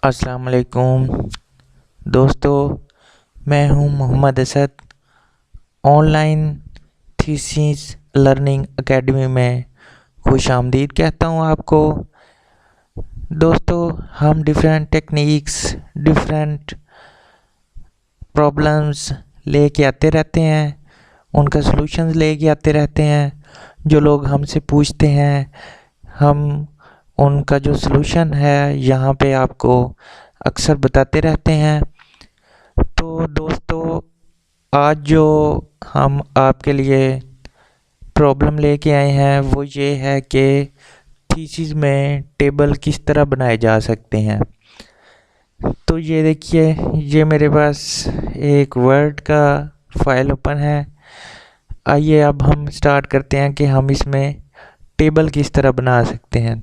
अस्सलाम वालेकुम दोस्तों, मैं हूं Mohammad Asad. Online thesis learning academy में खुशामदीद कहता हूं आपको। दोस्तों, हम डिफरेंट टेक्निक्स, डिफरेंट प्रॉब्लम्स लेके आते रहते हैं, उनका सलूशंस लेके आते रहते हैं। जो लोग हमसे पूछते हैं, हम उनका जो सलूशन है यहाँ पे आपको अक्सर बताते रहते हैं। तो दोस्तों, आज जो हम आपके लिए प्रॉब्लम लेके आए हैं वो ये है कि थीसिस में टेबल किस तरह बनाए जा सकते हैं। तो ये देखिए, ये मेरे पास एक वर्ड का फाइल ओपन है। आइए अब हम स्टार्ट करते हैं कि हम इसमें टेबल किस तरह बना सकते हैं।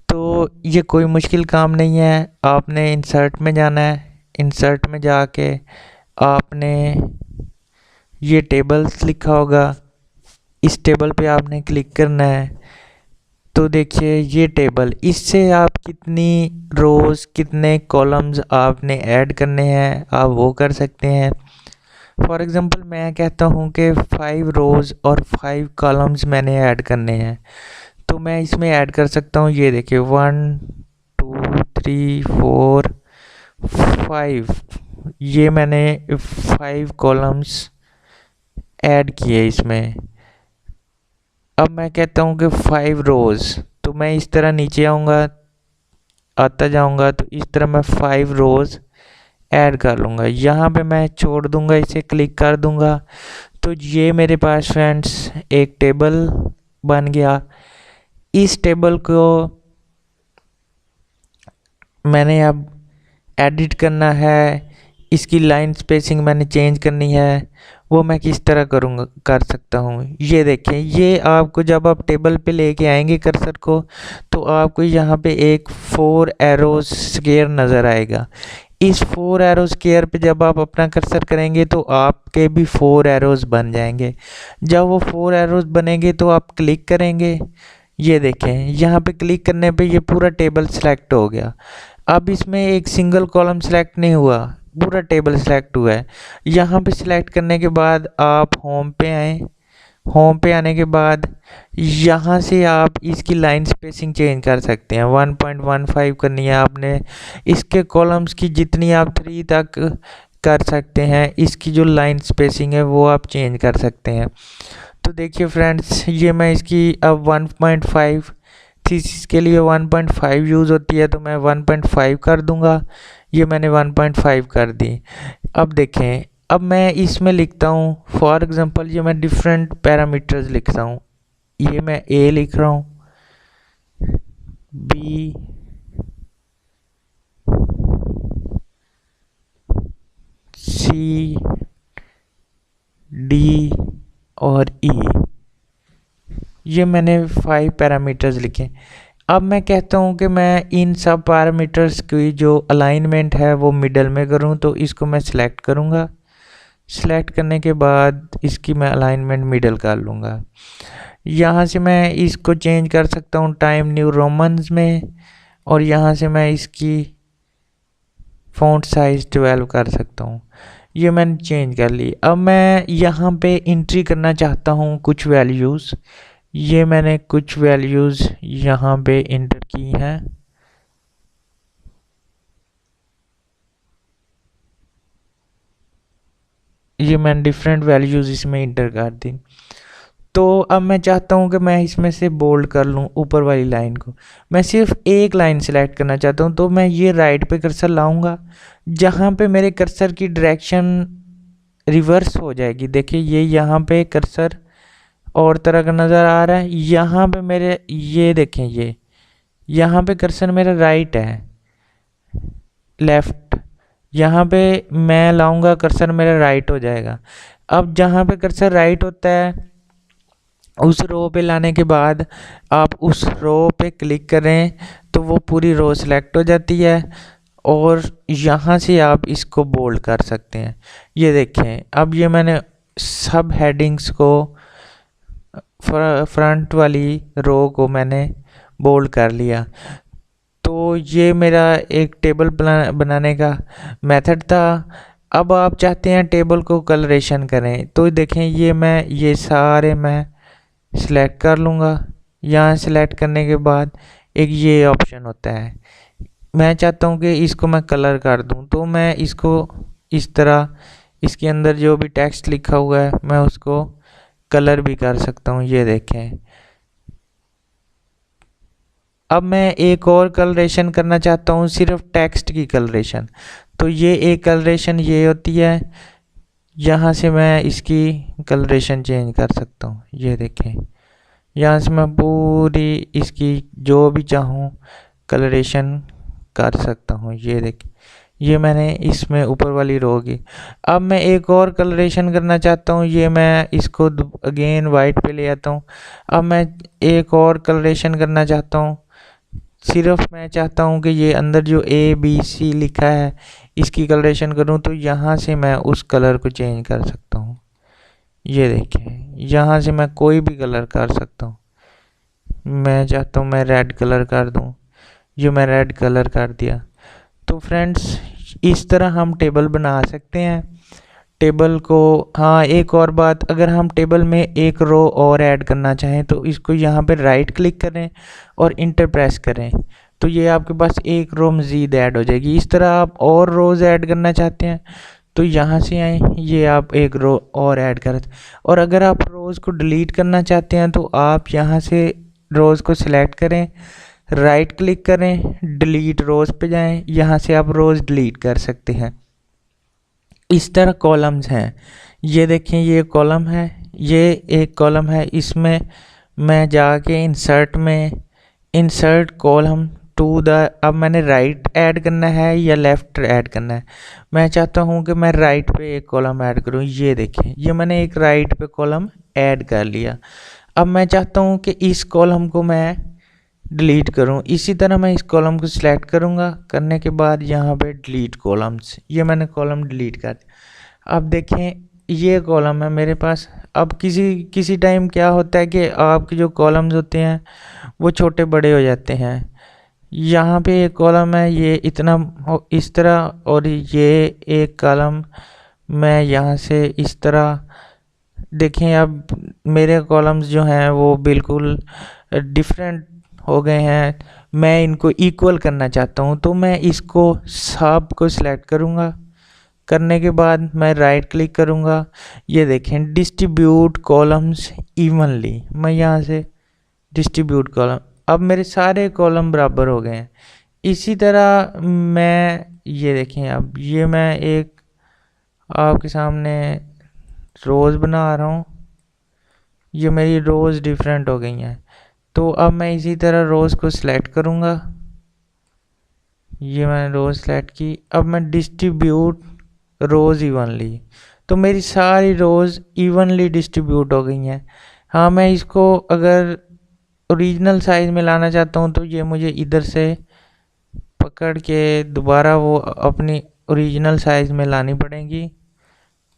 तो ये कोई मुश्किल काम नहीं है। आपने इंसर्ट में जाना है। इंसर्ट में जाके आपने ये टेबल्स लिखा होगा, इस टेबल पे आपने क्लिक करना है। तो देखिए ये टेबल, इससे आप कितनी रोज़ कितने कॉलम्स आपने ऐड करने हैं आप वो कर सकते हैं। फॉर एग्ज़ाम्पल मैं कहता हूँ कि 5 रोज़ और 5 कॉलम्स मैंने ऐड करने हैं, तो मैं इसमें ऐड कर सकता हूँ। ये देखिए 1 2 3 4 5, ये मैंने 5 कॉलम्स ऐड किए इसमें। अब मैं कहता हूँ कि 5 रोज़, तो मैं इस तरह नीचे आऊँगा, आता जाऊँगा, तो इस तरह मैं 5 रोज़ ऐड कर लूँगा। यहाँ पे मैं छोड़ दूँगा, इसे क्लिक कर दूँगा। तो ये मेरे पास फ्रेंड्स एक टेबल बन गया। इस टेबल को मैंने अब एडिट करना है, इसकी लाइन स्पेसिंग मैंने चेंज करनी है। वो मैं किस तरह करूँगा, कर सकता हूँ। ये देखें, ये आपको जब आप टेबल पे लेके आएंगे कर्सर को, तो आपको यहाँ पे एक 4 एरोज स्क्वायर नज़र आएगा। इस 4 एरो स्क्वायर पे जब आप अपना कर्सर करेंगे तो आपके भी 4 एरोज बन जाएंगे। जब वो 4 एरोज बनेंगे तो आप क्लिक करेंगे। ये देखें, यहाँ पे क्लिक करने पे ये पूरा टेबल सेलेक्ट हो गया। अब इसमें एक सिंगल कॉलम सेलेक्ट नहीं हुआ, पूरा टेबल सेलेक्ट हुआ है। यहाँ पे सिलेक्ट करने के बाद आप होम पे आए। होम पे आने के बाद यहाँ से आप इसकी लाइन स्पेसिंग चेंज कर सकते हैं। 1.15 करनी है आपने। इसके कॉलम्स की जितनी आप 3 तक कर सकते हैं, इसकी जो लाइन स्पेसिंग है वो आप चेंज कर सकते हैं। तो देखिए फ्रेंड्स, ये मैं इसकी अब 1.5 थीसिस के लिए 1.5 यूज़ होती है, तो मैं 1.5 कर दूंगा। ये मैंने 1.5 कर दी। अब देखें, अब मैं इसमें लिखता हूँ, फॉर एग्ज़ाम्पल ये मैं डिफरेंट पैरामीटर्स लिखता हूँ। ये मैं ए लिख रहा हूँ, बी, सी, डी और ई। ये मैंने 5 पैरामीटर्स लिखे। अब मैं कहता हूँ कि मैं इन सब पैरामीटर्स की जो अलाइनमेंट है वो मिडल में करूँ, तो इसको मैं सिलेक्ट करूँगा। सिलेक्ट करने के बाद इसकी मैं अलाइनमेंट मिडल कर लूँगा। यहाँ से मैं इसको चेंज कर सकता हूँ टाइम न्यू रोमन्स में, और यहाँ से मैं इसकी फ़ॉन्ट साइज़ 12 कर सकता हूँ। ये मैंने चेंज कर ली। अब मैं यहाँ पे एंट्री करना चाहता हूँ कुछ वैल्यूज़। ये मैंने कुछ वैल्यूज़ यहाँ पे इंटर की हैं। ये मैंने डिफरेंट वैल्यूज़ इसमें इंटर कर दी। तो अब मैं चाहता हूँ कि मैं इसमें से बोल्ड कर लूँ ऊपर वाली लाइन को। मैं सिर्फ एक लाइन सेलेक्ट करना चाहता हूँ, तो मैं ये राइट पे कर्सर लाऊंगा, जहाँ पे मेरे कर्सर की डायरेक्शन रिवर्स हो जाएगी। देखिए ये यहाँ पे कर्सर और तरह का नज़र आ रहा है। यहाँ पे मेरे ये देखें, ये यहाँ पे कर्सर मेरा राइट है, लेफ़्ट। यहाँ पे मैं लाऊंगा कर्सर मेरा राइट हो जाएगा। अब जहाँ पे कर्सर राइट होता है उस रो पे लाने के बाद आप उस रो पे क्लिक करें तो वो पूरी रो सेलेक्ट हो जाती है, और यहाँ से आप इसको बोल्ड कर सकते हैं। ये देखें, अब ये मैंने सब हेडिंग्स को, फ्रंट वाली रो को मैंने बोल्ड कर लिया। तो तो ये मेरा एक टेबल बनाने का मेथड था। अब आप चाहते हैं टेबल को कलरेशन करें, तो देखें ये सारे मैं सिलेक्ट कर लूँगा। यहाँ सिलेक्ट करने के बाद एक ये ऑप्शन होता है, मैं चाहता हूँ कि इसको मैं कलर कर दूँ, तो मैं इसको इस तरह इसके अंदर जो भी टेक्स्ट लिखा हुआ है मैं उसको कलर भी कर सकता हूँ। ये देखें, अब मैं एक और कलरेशन करना चाहता हूँ, सिर्फ टेक्स्ट की कलरेशन। तो ये एक कलरेशन ये होती है, यहाँ से मैं इसकी कलरेशन चेंज कर सकता हूँ। ये देखें, यहाँ से मैं पूरी इसकी जो भी चाहूँ कलरेशन कर सकता हूँ। ये देखें, ये मैंने इसमें ऊपर वाली रो की। अब मैं एक और कलरेशन करना चाहता हूँ, ये मैं इसको अगेन वाइट पे ले आता हूँ। अब मैं एक और कलरेशन करना चाहता हूँ, सिर्फ मैं चाहता हूँ कि ये अंदर जो ABC लिखा है इसकी कलरेशन करूँ, तो यहाँ से मैं उस कलर को चेंज कर सकता हूँ। ये देखें, यहाँ से मैं कोई भी कलर कर सकता हूँ। मैं चाहता हूँ मैं रेड कलर कर दूँ, ये मैं रेड कलर कर दिया। तो फ्रेंड्स, इस तरह हम टेबल बना सकते हैं टेबल को। हाँ, एक और बात, अगर हम टेबल में एक रो और ऐड करना चाहें तो इसको यहाँ पे राइट क्लिक करें और इंटर प्रेस करें, तो ये आपके पास एक रो मज़ीद ऐड हो जाएगी। इस तरह आप और रोज़ ऐड करना चाहते हैं तो यहाँ से आए, ये आप एक रो और ऐड कर। और अगर आप रोज़ को डिलीट करना चाहते हैं तो आप यहाँ से रोज़ को सिलेक्ट करें, राइट क्लिक करें, डिलीट रोज़ पे जाएं, यहाँ से आप रोज़ डिलीट कर सकते हैं। इस तरह कॉलम्स हैं, ये देखें, ये कॉलम है, ये एक कॉलम है, इसमें मैं जाके इंसर्ट में इंसर्ट कॉलम टू द, अब मैंने राइट ऐड करना है या लेफ़्ट ऐड करना है। मैं चाहता हूँ कि मैं राइट पे एक कॉलम ऐड करूँ। ये देखें, ये मैंने एक राइट पे कॉलम ऐड कर लिया। अब मैं चाहता हूँ कि इस कॉलम को मैं डिलीट करूँ। इसी तरह मैं इस कॉलम को सिलेक्ट करूँगा, करने के बाद यहाँ पे डिलीट कॉलम्स, ये मैंने कॉलम डिलीट कर दिया। अब देखें, ये कॉलम है मेरे पास। अब किसी टाइम क्या होता है कि आपके जो कॉलम्स होते हैं वो छोटे बड़े हो जाते हैं। यहाँ पे एक कॉलम है, ये इतना इस तरह, और ये एक कॉलम मैं यहाँ से इस तरह। देखें, अब मेरे कॉलम्स जो हैं वो बिल्कुल डिफरेंट हो गए हैं। मैं इनको इक्वल करना चाहता हूँ, तो मैं इसको सब को सिलेक्ट करूँगा। करने के बाद मैं राइट क्लिक करूँगा, ये देखें डिस्ट्रीब्यूट कॉलम्स इवनली, मैं यहाँ से डिस्ट्रीब्यूट कॉलम, अब मेरे सारे कॉलम बराबर हो गए हैं। इसी तरह मैं, ये देखें, अब ये मैं एक आपके सामने रोज़ बना रहा हूँ, ये मेरी रोज़ डिफरेंट हो गई हैं। तो अब मैं इसी तरह रोज़ को सिलेक्ट करूँगा, ये मैंने रोज़ सेलेक्ट की। अब मैं डिस्ट्रीब्यूट रोज़ इवनली, तो मेरी सारी रोज़ इवनली डिस्ट्रीब्यूट हो गई हैं। हाँ, मैं इसको अगर ओरिजिनल साइज़ में लाना चाहता हूँ तो ये मुझे इधर से पकड़ के दोबारा वो अपनी ओरिजिनल साइज़ में लानी पड़ेगी।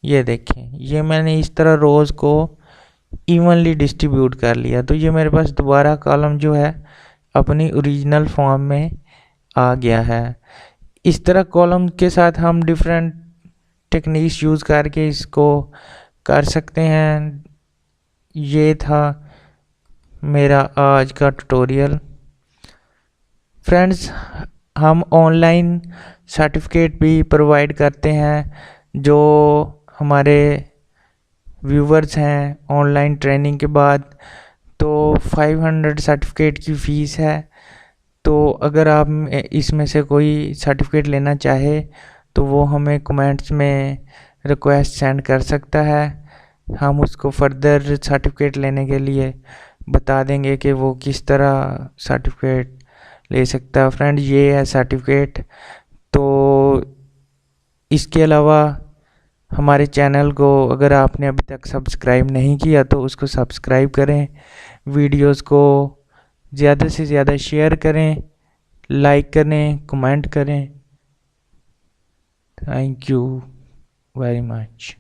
ये देखें, ये मैंने इस तरह रोज़ को इवनली डिस्ट्रीब्यूट कर लिया, तो ये मेरे पास दोबारा कॉलम जो है अपनी ओरिजिनल फॉर्म में आ गया है। इस तरह कॉलम के साथ हम डिफरेंट टेक्निक्स यूज़ करके इसको कर सकते हैं। ये था मेरा आज का ट्यूटोरियल। फ्रेंड्स, हम ऑनलाइन सर्टिफिकेट भी प्रोवाइड करते हैं। जो हमारे व्यूवर्स हैं, ऑनलाइन ट्रेनिंग के बाद तो 500 सर्टिफिकेट की फ़ीस है। तो अगर आप इसमें से कोई सर्टिफिकेट लेना चाहे तो वो हमें कमेंट्स में रिक्वेस्ट सेंड कर सकता है। हम उसको फर्दर सर्टिफिकेट लेने के लिए बता देंगे कि वो किस तरह सर्टिफिकेट ले सकता है। फ्रेंड, ये है सर्टिफिकेट। तो इसके अलावा हमारे चैनल को अगर आपने अभी तक सब्सक्राइब नहीं किया तो उसको सब्सक्राइब करें, वीडियोस को ज़्यादा से ज़्यादा शेयर करें, लाइक करें, कमेंट करें। Thank you very much.